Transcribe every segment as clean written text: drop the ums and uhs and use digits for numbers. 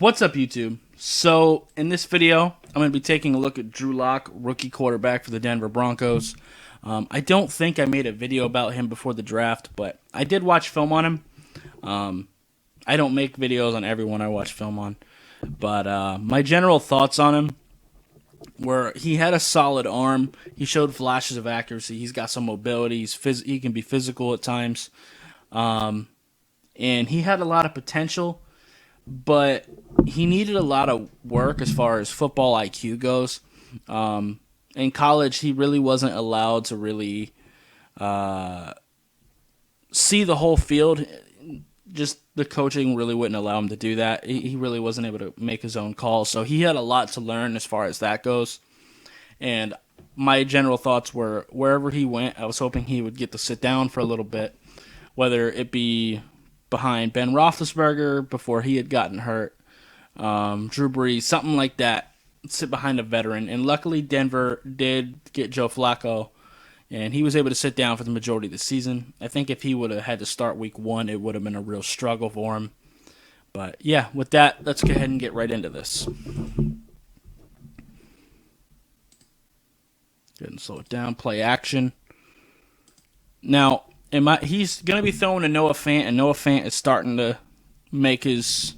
What's up, YouTube? So, in this video, I'm going to be taking a look at Drew Lock, rookie quarterback for the Denver Broncos. I don't think I made a video about him before the draft, but I did watch film on him. I don't make videos on everyone I watch film on, but my general thoughts on him were he had a solid arm. He showed flashes of accuracy. He's got some mobility. He can be physical at times, and he had a lot of potential. But he needed a lot of work as far as football IQ goes. In college, he really wasn't allowed to really see the whole field. Just the coaching really wouldn't allow him to do that. He really wasn't able to make his own calls. So he had a lot to learn as far as that goes. And my general thoughts were wherever he went, I was hoping he would get to sit down for a little bit, whether it be behind Ben Roethlisberger before he had gotten hurt, Drew Brees, something like that, sit behind a veteran. And luckily, Denver did get Joe Flacco, and he was able to sit down for the majority of the season. I think if he would have had to start week one, it would have been a real struggle for him. But yeah, with that, let's go ahead and get right into this. Go ahead and slow it down, play action. Now, he's going to be throwing to Noah Fant, and Noah Fant is starting to make his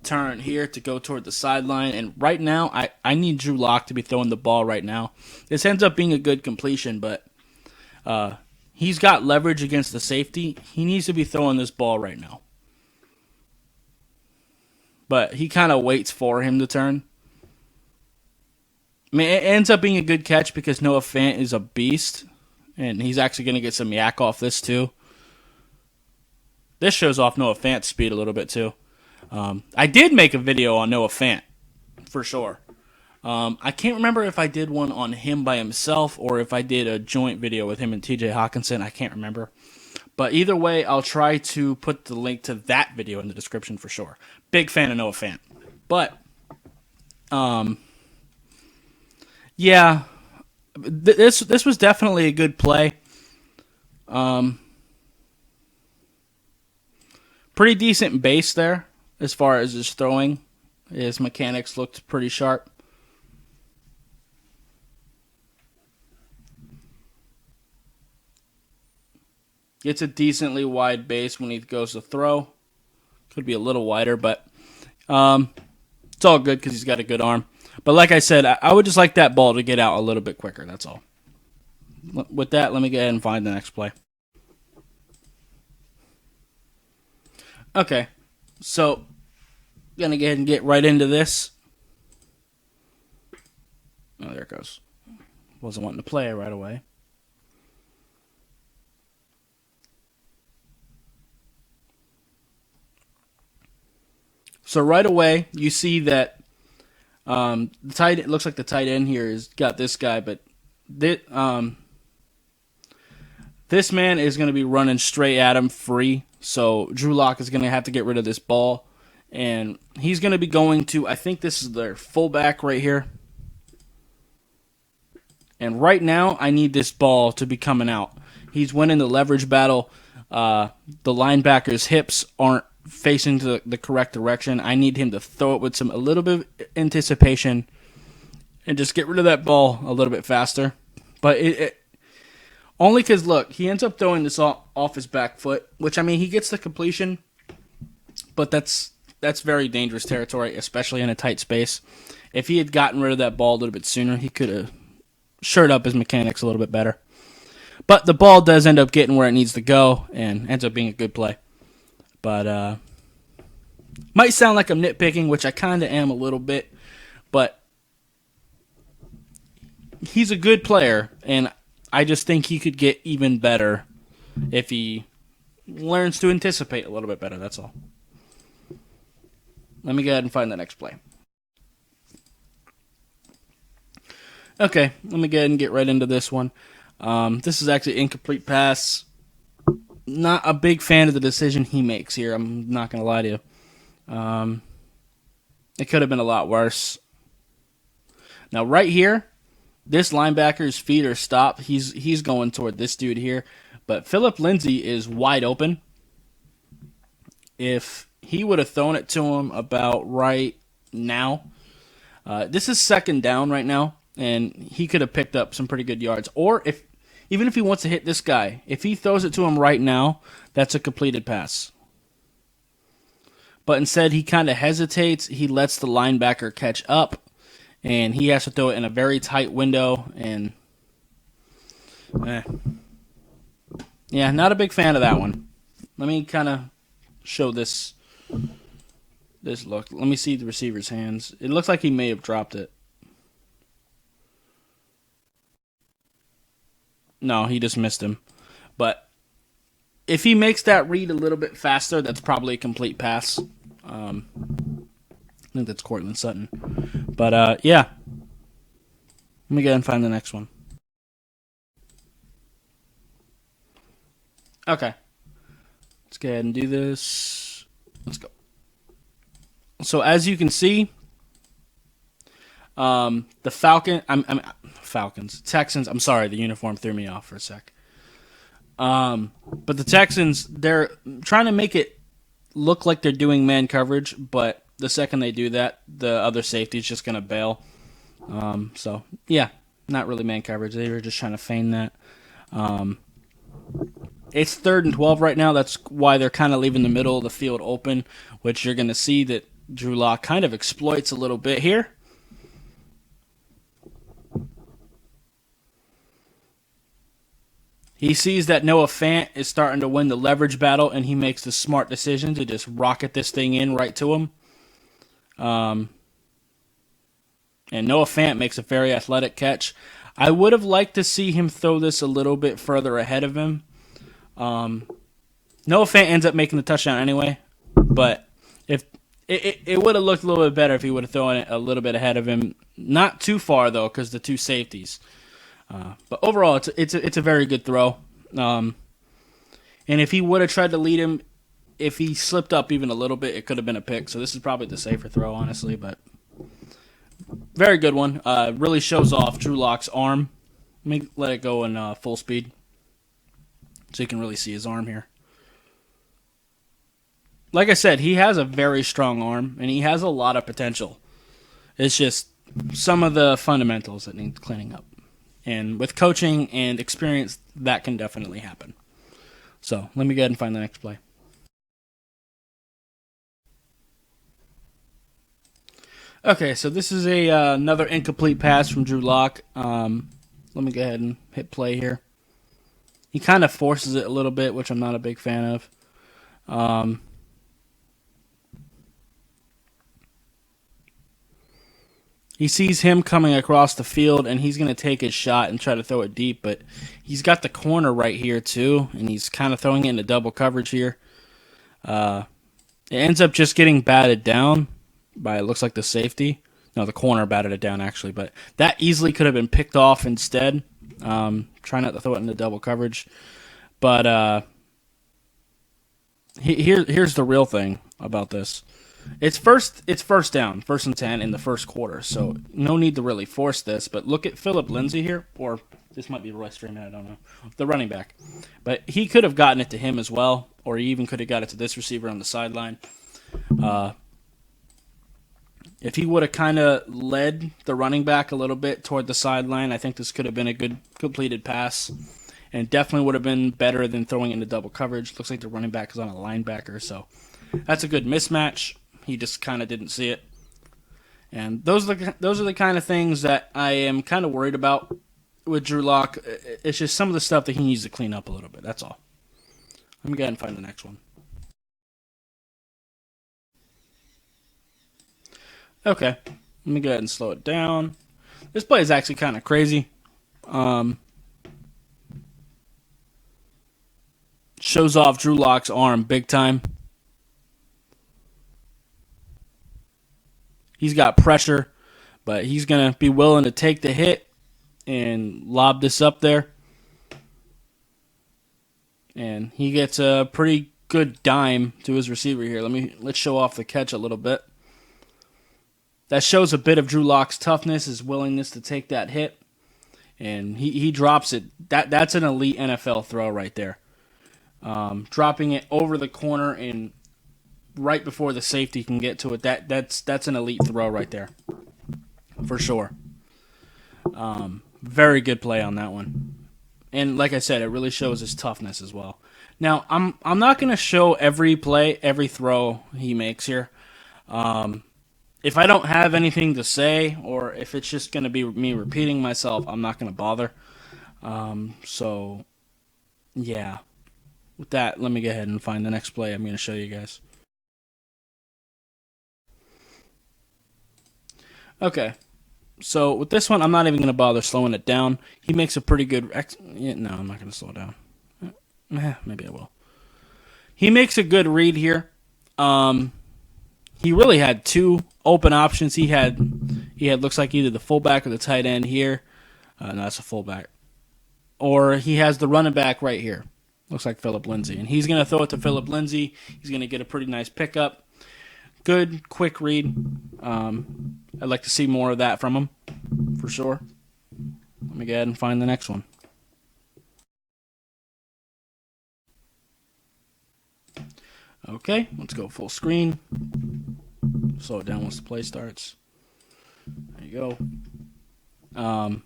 turn here to go toward the sideline. And right now, I need Drew Lock to be throwing the ball right now. This ends up being a good completion, but he's got leverage against the safety. He needs to be throwing this ball right now. But he kind of waits for him to turn. I mean, it ends up being a good catch because Noah Fant is a beast. And he's actually going to get some yak off this, too. This shows off Noah Fant's speed a little bit, too. I did make a video on Noah Fant, for sure. I can't remember if I did one on him by himself or if I did a joint video with him and TJ Hawkinson. I can't remember. But either way, I'll try to put the link to that video in the description for sure. Big fan of Noah Fant. But, yeah. This was definitely a good play. Pretty decent base there as far as his throwing. His mechanics looked pretty sharp. Gets a decently wide base when he goes to throw. Could be a little wider, but it's all good because he's got a good arm. But like I said, I would just like that ball to get out a little bit quicker. That's all. With that, let me go ahead and find the next play. Okay, so gonna go ahead and get right into this. Oh, there it goes. Wasn't wanting to play right away. So right away, you see that it looks like the tight end here has got this guy, but this man is going to be running straight at him free. So Drew Lock is going to have to get rid of this ball, and he's going to be going to, I think this is their fullback right here. And right now, I need this ball to be coming out. He's winning the leverage battle. The linebacker's hips aren't facing to the correct direction. I need him to throw it with a little bit of anticipation and just get rid of that ball a little bit faster. But only because, look, he ends up throwing this off his back foot, which, I mean, he gets the completion, but that's very dangerous territory, especially in a tight space. If he had gotten rid of that ball a little bit sooner, he could have shored up his mechanics a little bit better. But the ball does end up getting where it needs to go and ends up being a good play. But might sound like I'm nitpicking, which I kind of am a little bit, but he's a good player, and I just think he could get even better if he learns to anticipate a little bit better, that's all. Let me go ahead and find the next play. Okay, let me go ahead and get right into this one. This is actually an incomplete pass. Not a big fan of the decision he makes here. I'm not going to lie to you. It could have been a lot worse. Now, right here, this linebacker's feet are stopped. He's going toward this dude here. But Phillip Lindsay is wide open. If he would have thrown it to him about right now. This is second down right now, and he could have picked up some pretty good yards. Or even if he wants to hit this guy, if he throws it to him right now, that's a completed pass. But instead, he kind of hesitates. He lets the linebacker catch up, and he has to throw it in a very tight window. And yeah, not a big fan of that one. Let me kind of show this look. Let me see the receiver's hands. It looks like he may have dropped it. No, he just missed him. But if he makes that read a little bit faster, that's probably a complete pass. I think that's Cortland Sutton. But, yeah. Let me go ahead and find the next one. Okay. Let's go ahead and do this. Let's go. So, as you can see, the Texans, I'm sorry, the uniform threw me off for a sec. But the Texans, they're trying to make it look like they're doing man coverage, but the second they do that, the other safety is just going to bail. So, yeah, not really man coverage. They were just trying to feign that. It's 3rd and 12 right now. That's why they're kind of leaving the middle of the field open, which you're going to see that Drew Lock kind of exploits a little bit here. He sees that Noah Fant is starting to win the leverage battle, and he makes the smart decision to just rocket this thing in right to him. And Noah Fant makes a very athletic catch. I would have liked to see him throw this a little bit further ahead of him. Noah Fant ends up making the touchdown anyway, but if it would have looked a little bit better if he would have thrown it a little bit ahead of him. Not too far though, because the two safeties. But overall, it's a very good throw. And if he would have tried to lead him, if he slipped up even a little bit, it could have been a pick. So this is probably the safer throw, honestly. But very good one. Really shows off Drew Lock's arm. Let it go in full speed, so you can really see his arm here. Like I said, he has a very strong arm, and he has a lot of potential. It's just some of the fundamentals that need cleaning up. And with coaching and experience, that can definitely happen. So let me go ahead and find the next play. Okay, so this is another incomplete pass from Drew Lock. Let me go ahead and hit play here. He kind of forces it a little bit, which I'm not a big fan of. He sees him coming across the field, and he's going to take his shot and try to throw it deep, but he's got the corner right here too, and he's kind of throwing it into double coverage here. It ends up just getting batted down by, it looks like, the safety. No, the corner batted it down, actually, but that easily could have been picked off instead. Try not to throw it into double coverage. But here's the real thing about this. It's first down, 1st and 10 in the first quarter, so no need to really force this. But look at Phillip Lindsay here, or this might be Royce Freeman, I don't know, the running back. But he could have gotten it to him as well, or he even could have got it to this receiver on the sideline. If he would have kind of led the running back a little bit toward the sideline, I think this could have been a good completed pass, and definitely would have been better than throwing into double coverage. Looks like the running back is on a linebacker, so that's a good mismatch. He just kind of didn't see it. And those are the kind of things that I am kind of worried about with Drew Lock. It's just some of the stuff that he needs to clean up a little bit. That's all. Let me go ahead and find the next one. Okay. Let me go ahead and slow it down. This play is actually kind of crazy. Shows off Drew Lock's arm big time. He's got pressure, but he's going to be willing to take the hit and lob this up there. And he gets a pretty good dime to his receiver here. Let's show off the catch a little bit. That shows a bit of Drew Lock's toughness, his willingness to take that hit. And he drops it. That's an elite NFL throw right there. Dropping it over the corner and right before the safety can get to it. That's an elite throw right there, for sure. Very good play on that one. And like I said, it really shows his toughness as well. Now, I'm not going to show every play, every throw he makes here. If I don't have anything to say, or if it's just going to be me repeating myself, I'm not going to bother. So, yeah. With that, let me go ahead and find the next play I'm going to show you guys. Okay. So with this one, I'm not even going to bother slowing it down. He makes a pretty good... no, I'm not going to slow it down. Maybe I will. He makes a good read here. He really had two open options. He had looks like either the fullback or the tight end here. No, that's a fullback. Or he has the running back right here. Looks like Phillip Lindsay. And he's going to throw it to Phillip Lindsay. He's going to get a pretty nice pickup. Good, quick read. I'd like to see more of that from him, for sure. Let me go ahead and find the next one. Okay, let's go full screen. Slow it down once the play starts. There you go.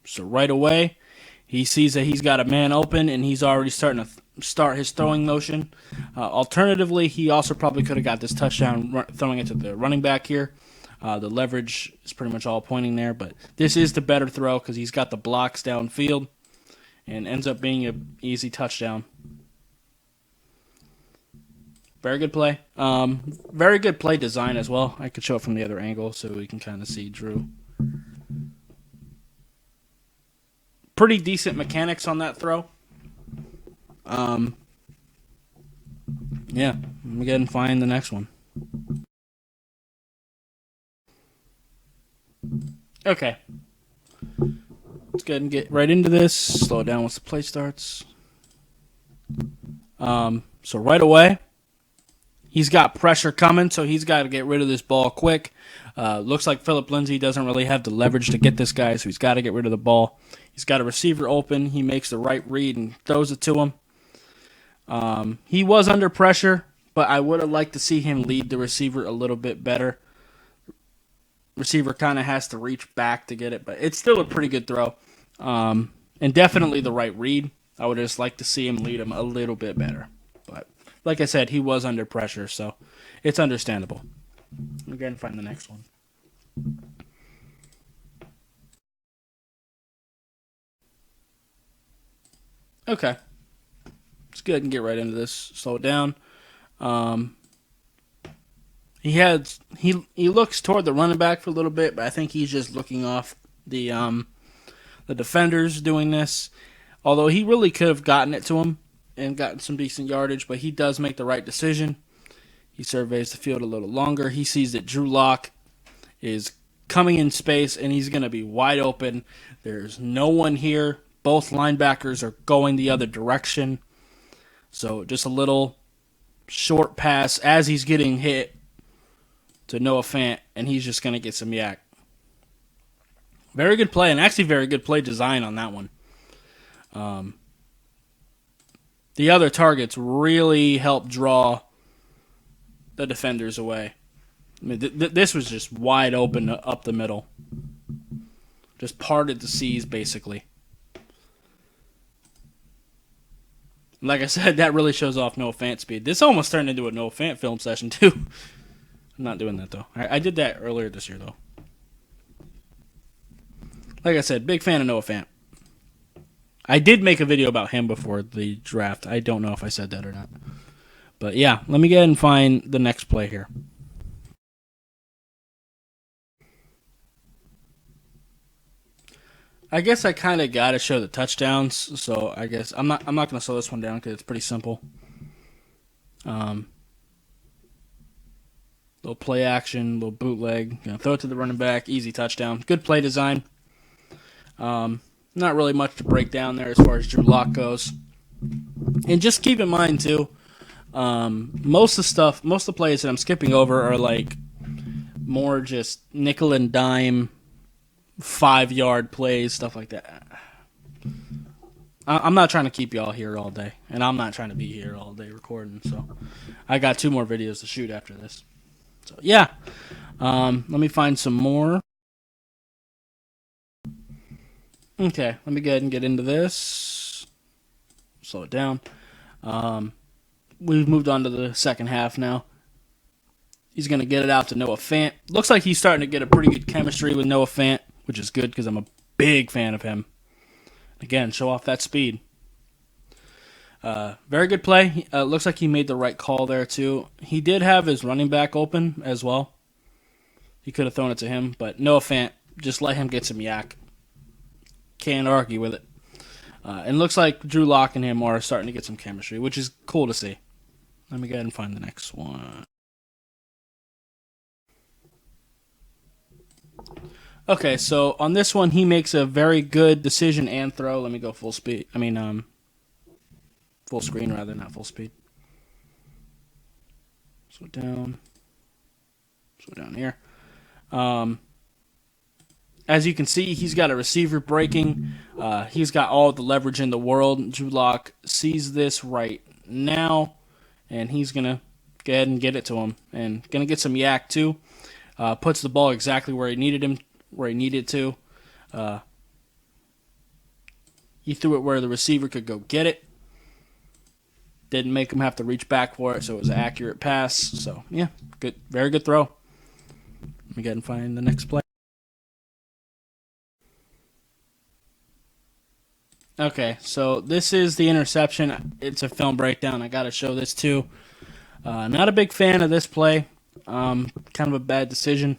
So right away, he sees that he's got a man open, and he's already starting to start his throwing motion. Alternatively, he also probably could have got this touchdown throwing it to the running back here. The leverage is pretty much all pointing there, but this is the better throw because he's got the blocks downfield and ends up being an easy touchdown. Very good play. Very good play design as well. I could show it from the other angle so we can kind of see Drew. Pretty decent mechanics on that throw. Yeah, let me go ahead and find the next one. Okay. Let's go ahead and get right into this. Slow it down once the play starts. So right away, he's got pressure coming, so he's got to get rid of this ball quick. Looks like Phillip Lindsay doesn't really have the leverage to get this guy, so he's got to get rid of the ball. He's got a receiver open. He makes the right read and throws it to him. He was under pressure, but I would have liked to see him lead the receiver a little bit better. Receiver kind of has to reach back to get it, but it's still a pretty good throw. And definitely the right read. I would just like to see him lead him a little bit better. But like I said, he was under pressure, so it's understandable. Let me go ahead and find the next one. Okay. Let's go ahead and get right into this. Slow it down. He looks toward the running back for a little bit, but I think he's just looking off the defenders doing this. Although he really could have gotten it to him and gotten some decent yardage, but he does make the right decision. He surveys the field a little longer. He sees that Drew Lock is coming in space, and he's going to be wide open. There's no one here. Both linebackers are going the other direction. So just a little short pass as he's getting hit to Noah Fant, and he's just going to get some yak. Very good play, and actually very good play design on that one. The other targets really helped draw the defenders away. I mean, this was just wide open up the middle. Just parted the seas, basically. Like I said, that really shows off Noah Fant speed. This almost turned into a Noah Fant film session, too. I'm not doing that, though. I did that earlier this year, though. Like I said, big fan of Noah Fant. I did make a video about him before the draft. I don't know if I said that or not. But yeah, let me go ahead and find the next play here. I guess I kind of got to show the touchdowns, so I guess I'm not going to slow this one down because it's pretty simple. Little play action, little bootleg. Throw it to the running back, easy touchdown. Good play design. Not really much to break down there as far as Drew Lock goes. And just keep in mind, too, most of the plays that I'm skipping over are like more just nickel and dime 5-yard plays, stuff like that. I'm not trying to keep y'all here all day, and I'm not trying to be here all day recording. So I got 2 more videos to shoot after this. So yeah, let me find some more. Okay, let me go ahead and get into this. Slow it down. We've moved on to the second half now. He's going to get it out to Noah Fant. Looks like he's starting to get a pretty good chemistry with Noah Fant, which is good because I'm a big fan of him. Again, show off that speed. Very good play. Looks like he made the right call there, too. He did have his running back open as well. He could have thrown it to him, but Noah Fant, just let him get some yak. Can't argue with it. And looks like Drew Lock and him are starting to get some chemistry, which is cool to see. Let me go ahead and find the next one. Okay, so on this one, he makes a very good decision and throw. Let me go full speed. Full screen rather, not full speed. Slow down. Slow down here. As you can see, he's got a receiver breaking. He's got all the leverage in the world. Drew Lock sees this right now, and he's going to go ahead and get it to him. And going to get some yak, too. Puts the ball exactly where he needed to. He threw it where the receiver could go get it. Didn't make him have to reach back for it, so it was an accurate pass. So, yeah, good, very good throw. Let me go ahead and find the next play. Okay, so this is the interception. It's a film breakdown. I got to show this too. Not a big fan of this play. Kind of a bad decision.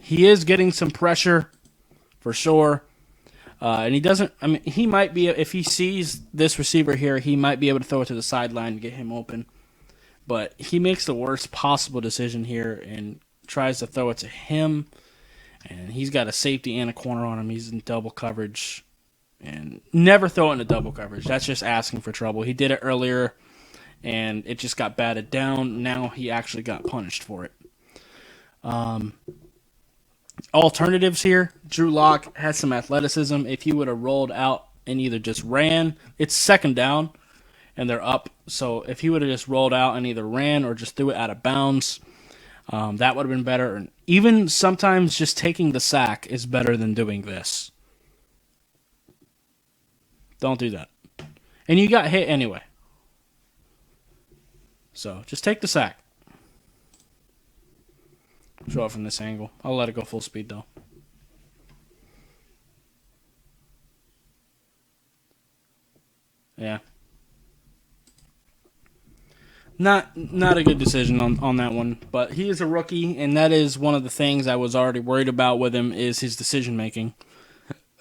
He is getting some pressure for sure. And he doesn't, he might be, if he sees this receiver here, he might be able to throw it to the sideline and get him open. But he makes the worst possible decision here and tries to throw it to him. And he's got a safety and a corner on him. He's in double coverage. And never throw it into double coverage. That's just asking for trouble. He did it earlier, and it just got batted down. Now he actually got punished for it. Alternatives here. Drew Lock has some athleticism. If he would have rolled out and either just ran, it's second down, and they're up. So if he would have just rolled out and either ran or just threw it out of bounds, that would have been better. And even sometimes just taking the sack is better than doing this. Don't do that. And you got hit anyway. So just take the sack. Show it from this angle. I'll let it go full speed though. Yeah. Not a good decision on that one, but he is a rookie, and that is one of the things I was already worried about with him is his decision making.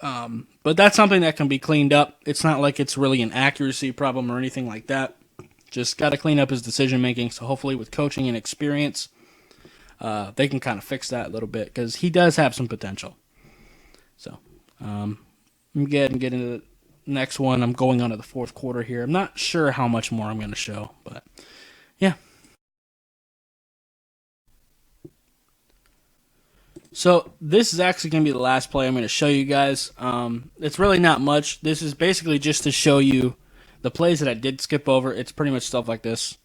But that's something that can be cleaned up. It's not like it's really an accuracy problem or anything like that. Just got to clean up his decision making. So hopefully with coaching and experience, they can kind of fix that a little bit because he does have some potential. So let me go ahead and get into the next one. I'm going on to the fourth quarter here. I'm not sure how much more I'm going to show, but yeah. So this is actually going to be the last play I'm going to show you guys. It's really not much. This is basically just to show you the plays that I did skip over. It's pretty much stuff like this.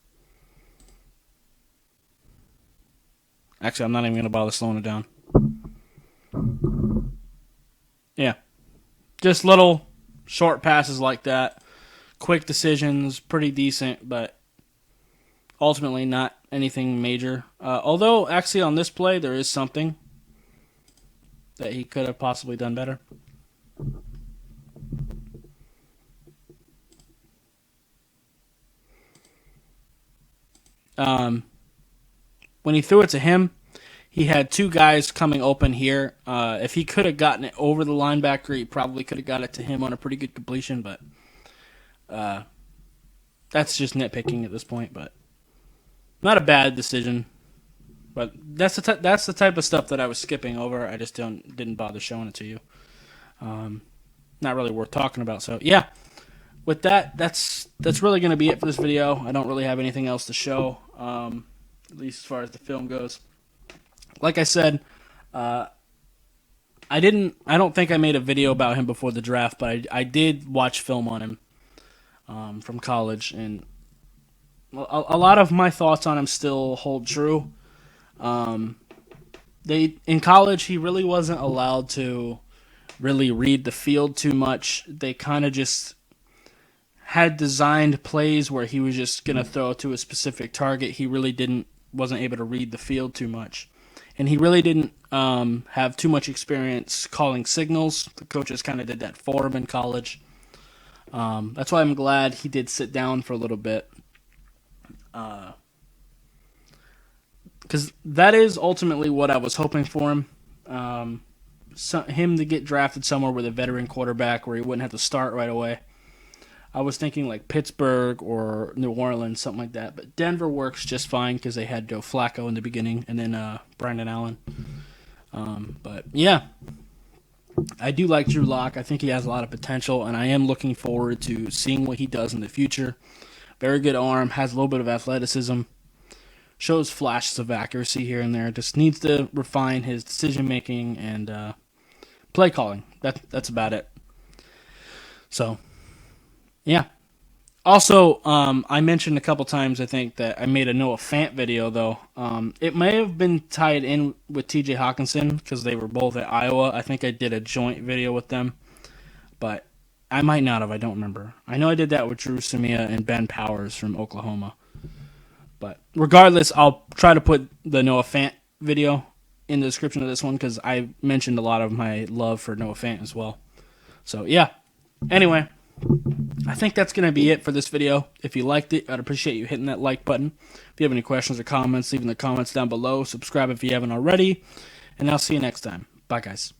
Actually, I'm not even going to bother slowing it down. Yeah. Just little short passes like that. Quick decisions, pretty decent, but ultimately not anything major. Although, actually, on this play, there is something that he could have possibly done better. When he threw it to him, he had 2 guys coming open here. If he could have gotten it over the linebacker, he probably could have got it to him on a pretty good completion, but that's just nitpicking at this point. But not a bad decision. But that's the type of stuff that I was skipping over. I just didn't bother showing it to you. Not really worth talking about. So yeah, with that, that's really going to be it for this video. I don't really have anything else to show, at least as far as the film goes. Like I said, I don't think I made a video about him before the draft, but I did watch film on him from college, and a lot of my thoughts on him still hold true. Um, they in college he really wasn't allowed to really read the field too much. They kind of just had designed plays where he was just gonna throw to a specific target. He really didn't wasn't able to read the field too much, and he really didn't have too much experience calling signals. The coaches kind of did that for him in college. That's why I'm glad he did sit down for a little bit, because that is ultimately what I was hoping for him. Him to get drafted somewhere with a veteran quarterback where he wouldn't have to start right away. I was thinking like Pittsburgh or New Orleans, something like that. But Denver works just fine because they had Joe Flacco in the beginning and then Brandon Allen. But yeah, I do like Drew Lock. I think he has a lot of potential, and I am looking forward to seeing what he does in the future. Very good arm, has a little bit of athleticism, shows flashes of accuracy here and there. Just needs to refine his decision making and play calling. That's about it. So, yeah. Also, I mentioned a couple times, I think, that I made a Noah Fant video, though. It may have been tied in with TJ Hawkinson because they were both at Iowa. I think I did a joint video with them, but I might not have. I don't remember. I know I did that with Drew Samia and Ben Powers from Oklahoma. But regardless, I'll try to put the Noah Fant video in the description of this one because I mentioned a lot of my love for Noah Fant as well. So, yeah. Anyway, I think that's going to be it for this video. If you liked it, I'd appreciate you hitting that like button. If you have any questions or comments, leave in the comments down below. Subscribe if you haven't already. And I'll see you next time. Bye, guys.